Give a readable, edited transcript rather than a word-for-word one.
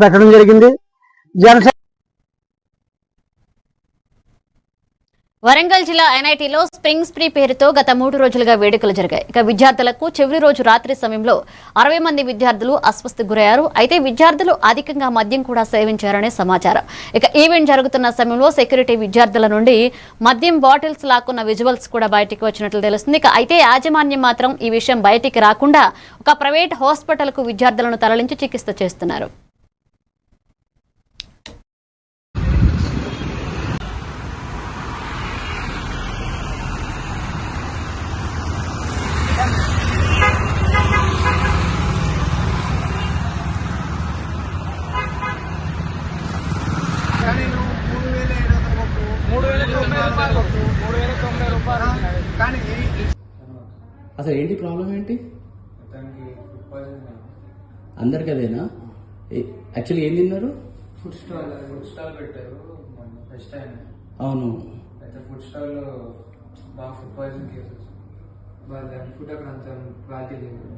పెట్టడం జరిగింది. జనసేన వరంగల్ జిల్లా ఎన్ఐటీలో స్ప్రింగ్ స్ప్రీ పేరుతో గత 3 రోజులుగా వేడుకలు జరిగాయి. ఇక విద్యార్థులకు చివరి రోజు రాత్రి సమయంలో 60 మంది విద్యార్థులు అస్వస్థకు గురయ్యారు. అయితే విద్యార్థులు అధికంగా మద్యం కూడా సేవించారనే సమాచారం. ఇక ఈవెంట్ జరుగుతున్న సమయంలో సెక్యూరిటీ విద్యార్థుల నుండి మద్యం బాటిల్స్ లాక్కున్న విజువల్స్ కూడా బయటికి వచ్చినట్లు తెలుస్తుంది. ఇక అయితే యాజమాన్యం మాత్రం ఈ విషయం బయటికి రాకుండా ఒక ప్రైవేట్ హాస్పిటల్కు విద్యార్థులను తరలించి చికిత్స చేస్తున్నారు. అసలు ఏంటి ప్రాబ్లం ఏంటి అందరికి అదేనా? యాక్చువల్లీ ఏం తిన్నారు? ఫుడ్ స్టాల్ పెట్టారు ఫస్ట్ టైం. అవును, అయితే ఫుడ్ స్టాల్ లో బాగా ఫుడ్ పాయిజన్ కేసెస్, బాగా ఫుడ్ అక్కడ అంత క్వాలిటీ లేదు.